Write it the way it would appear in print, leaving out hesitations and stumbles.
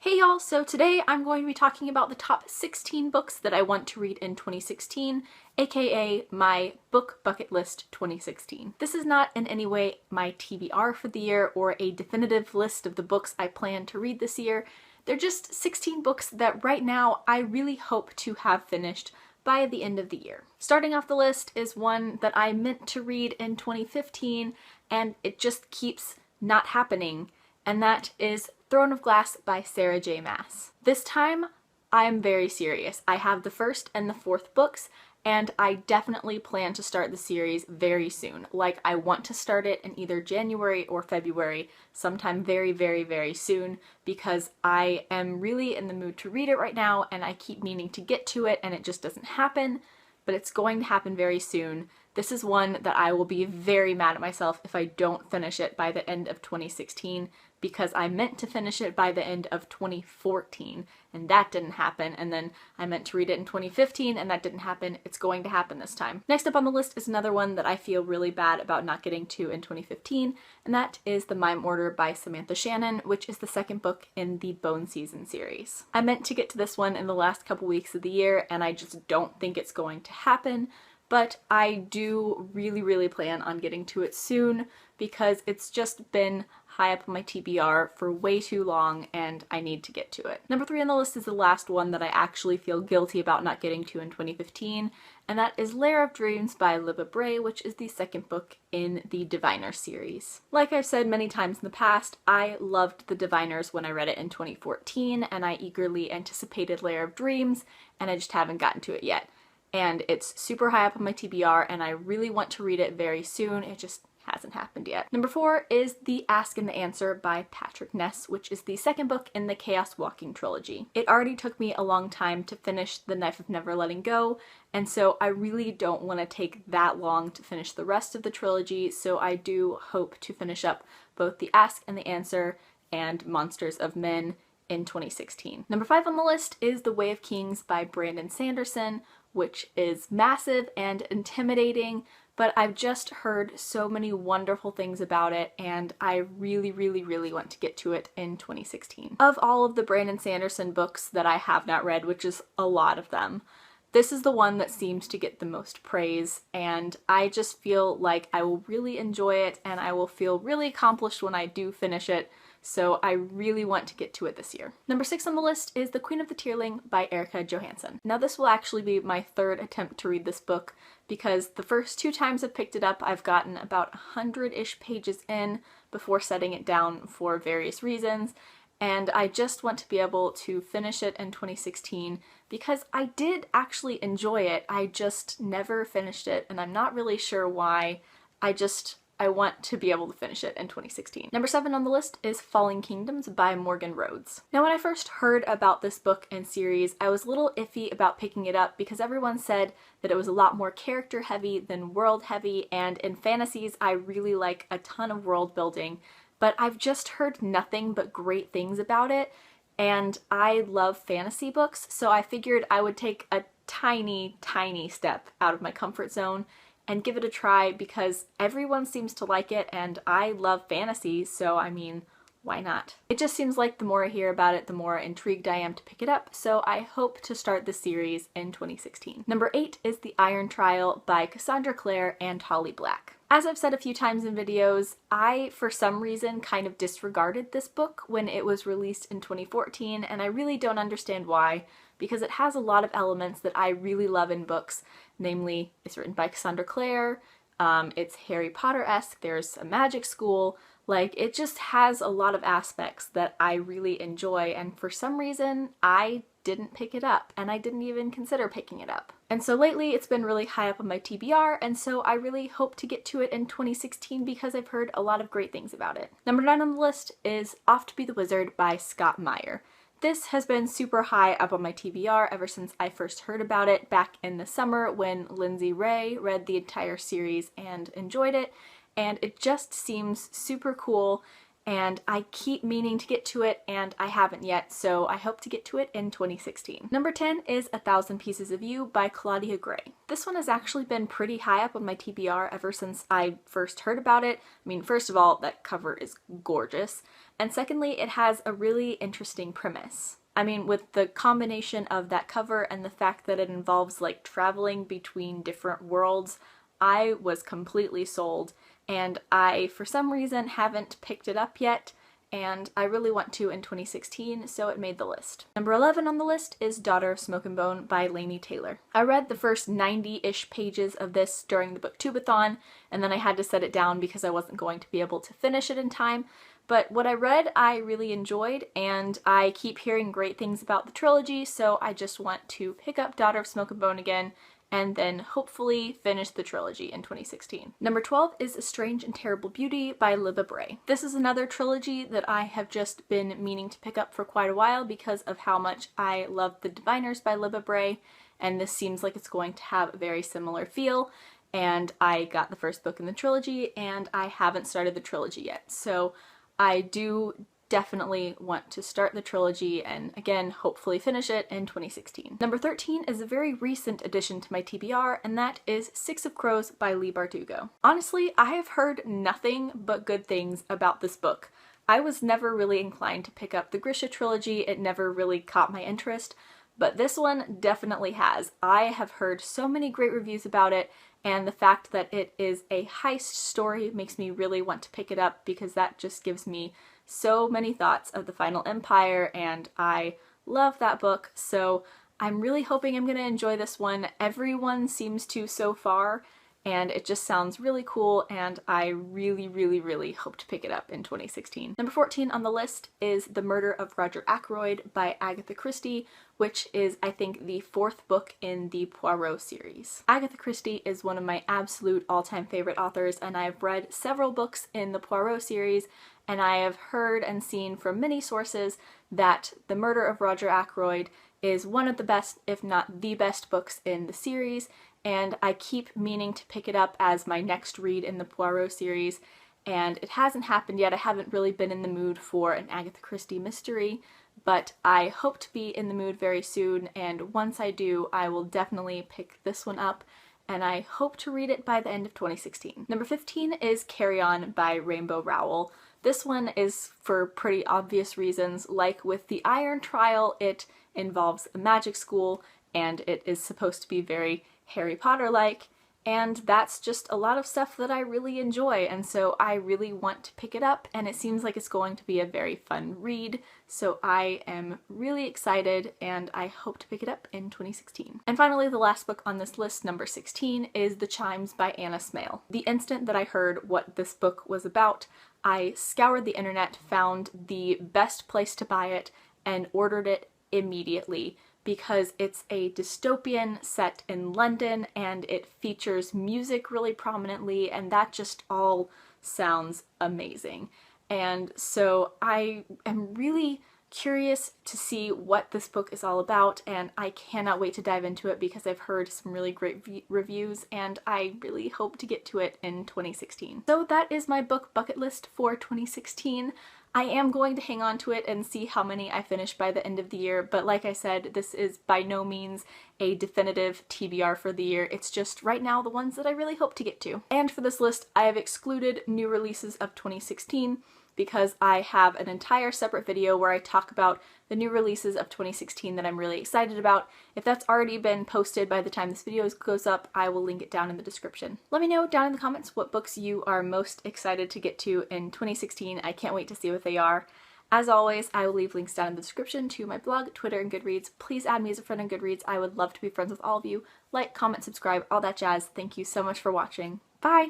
Hey y'all, so today I'm going to be talking about the top 16 books that I want to read in 2016, aka my book bucket list 2016. This is not in any way my TBR for the year or a definitive list of the books I plan to read this year. They're just 16 books that right now I really hope to have finished by the end of the year. Starting off the list is one that I meant to read in 2015 and it just keeps not happening, and that is Throne of Glass by Sarah J. Maas. This time, I'm very serious. I have the first and the fourth books, and I definitely plan to start the series very soon. Like, I want to start it in either January or February, sometime very, very, very soon, because I am really in the mood to read it right now, and I keep meaning to get to it, and it just doesn't happen, but it's going to happen very soon. This is one that I will be very mad at myself if I don't finish it by the end of 2016, because I meant to finish it by the end of 2014 and that didn't happen, and then I meant to read it in 2015 and that didn't happen. It's going to happen this time. Next up on the list is another one that I feel really bad about not getting to in 2015, and that is The Mime Order by Samantha Shannon, which is the second book in the Bone Season series. I meant to get to this one in the last couple weeks of the year and I just don't think it's going to happen, but I do really plan on getting to it soon because it's just been high up on my TBR for way too long and I need to get to it. Number 3 on the list is the last one that I actually feel guilty about not getting to in 2015, and that is Lair of Dreams by Libba Bray, which is the second book in the Diviner series. Like I've said many times in the past, I loved The Diviners when I read it in 2014 and I eagerly anticipated Lair of Dreams and I just haven't gotten to it yet. And it's super high up on my TBR and I really want to read it very soon. It just hasn't happened yet. Number 4 is The Ask and the Answer by Patrick Ness, which is the second book in the Chaos Walking trilogy. It already took me a long time to finish The Knife of Never Letting Go, and so I really don't want to take that long to finish the rest of the trilogy, so I do hope to finish up both The Ask and the Answer and Monsters of Men in 2016. Number 5 on the list is The Way of Kings by Brandon Sanderson, which is massive and intimidating, but I've just heard so many wonderful things about it and I really want to get to it in 2016. Of all of the Brandon Sanderson books that I have not read, which is a lot of them, this is the one that seems to get the most praise, and I just feel like I will really enjoy it and I will feel really accomplished when I do finish it, so I really want to get to it this year. Number 6 on the list is The Queen of the Tearling by Erica Johansson. Now this will actually be my third attempt to read this book because the first 2 times I've picked it up I've gotten about 100-ish pages in before setting it down for various reasons, and I just want to be able to finish it in 2016 because I did actually enjoy it. I just never finished it and I'm not really sure why. I want to be able to finish it in 2016. Number 7 on the list is Falling Kingdoms by Morgan Rhodes. Now when I first heard about this book and series, I was a little iffy about picking it up because everyone said that it was a lot more character heavy than world heavy, and in fantasies I really like a ton of world building, but I've just heard nothing but great things about it, and I love fantasy books, so I figured I would take a tiny step out of my comfort zone and give it a try because everyone seems to like it and I love fantasy, so I mean, why not? It just seems like the more I hear about it, the more intrigued I am to pick it up, so I hope to start the series in 2016. Number 8 is The Iron Trial by Cassandra Clare and Holly Black. As I've said a few times in videos, I, for some reason, kind of disregarded this book when it was released in 2014, and I really don't understand why, because it has a lot of elements that I really love in books, namely, it's written by Cassandra Clare, it's Harry Potter-esque, there's a magic school, like, it just has a lot of aspects that I really enjoy, and for some reason, I didn't pick it up, and I didn't even consider picking it up. And so lately it's been really high up on my TBR, and so I really hope to get to it in 2016 because I've heard a lot of great things about it. Number 9 on the list is Off to Be the Wizard by Scott Meyer. This has been super high up on my TBR ever since I first heard about it back in the summer when Lindsay Ray read the entire series and enjoyed it, and it just seems super cool, and I keep meaning to get to it and I haven't yet, so I hope to get to it in 2016. Number 10 is 1,000 Pieces of You by Claudia Gray. This one has actually been pretty high up on my TBR ever since I first heard about it. I mean, first of all, that cover is gorgeous, and secondly, it has a really interesting premise. I mean, with the combination of that cover and the fact that it involves like traveling between different worlds, I was completely sold, and I, for some reason, haven't picked it up yet, and I really want to in 2016, so it made the list. Number 11 on the list is Daughter of Smoke and Bone by Laini Taylor. I read the first 90-ish pages of this during the Booktubeathon, and then I had to set it down because I wasn't going to be able to finish it in time. But what I read, I really enjoyed, and I keep hearing great things about the trilogy, so I just want to pick up Daughter of Smoke and Bone again and then hopefully finish the trilogy in 2016. Number 12 is A Strange and Terrible Beauty by Libba Bray. This is another trilogy that I have just been meaning to pick up for quite a while because of how much I love The Diviners by Libba Bray, and this seems like it's going to have a very similar feel. And I got the first book in the trilogy, and I haven't started the trilogy yet, so I do definitely want to start the trilogy and again hopefully finish it in 2016. Number 13 is a very recent addition to my TBR, and that is Six of Crows by Leigh Bardugo. Honestly, I have heard nothing but good things about this book. I was never really inclined to pick up the Grisha trilogy, it never really caught my interest, but this one definitely has. I have heard so many great reviews about it, and the fact that it is a heist story makes me really want to pick it up because that just gives me so many thoughts of the Final Empire, and I love that book, so I'm really hoping I'm going to enjoy this one. Everyone seems to so far, and it just sounds really cool, and I really hope to pick it up in 2016. Number 14 on the list is The Murder of Roger Ackroyd by Agatha Christie, which is, I think, the 4th book in the Poirot series. Agatha Christie is one of my absolute all-time favorite authors, and I've read several books in the Poirot series, and I have heard and seen from many sources that The Murder of Roger Ackroyd is one of the best, if not the best, books in the series, and I keep meaning to pick it up as my next read in the Poirot series, and it hasn't happened yet. I haven't really been in the mood for an Agatha Christie mystery, but I hope to be in the mood very soon, and once I do, I will definitely pick this one up, and I hope to read it by the end of 2016. Number 15 is Carry On by Rainbow Rowell. This one is for pretty obvious reasons. Like with The Iron Trial, it involves a magic school, and it is supposed to be very Harry Potter-like, and that's just a lot of stuff that I really enjoy, and so I really want to pick it up, and it seems like it's going to be a very fun read, so I am really excited, and I hope to pick it up in 2016. And finally, the last book on this list, number 16, is The Chimes by Anna Smale. The instant that I heard what this book was about, I scoured the internet, found the best place to buy it, and ordered it immediately, because it's a dystopian set in London and it features music really prominently, and that just all sounds amazing. And so I am really curious to see what this book is all about, and I cannot wait to dive into it because I've heard some really great reviews, and I really hope to get to it in 2016. So that is my book bucket list for 2016. I am going to hang on to it and see how many I finish by the end of the year, but like I said, this is by no means a definitive TBR for the year. It's just right now the ones that I really hope to get to. And for this list, I have excluded new releases of 2016 because I have an entire separate video where I talk about the new releases of 2016 that I'm really excited about. If that's already been posted by the time this video goes up, I will link it down in the description. Let me know down in the comments what books you are most excited to get to in 2016. I can't wait to see what they are. As always, I will leave links down in the description to my blog, Twitter, and Goodreads. Please add me as a friend on Goodreads. I would love to be friends with all of you. Like, comment, subscribe, all that jazz. Thank you so much for watching. Bye!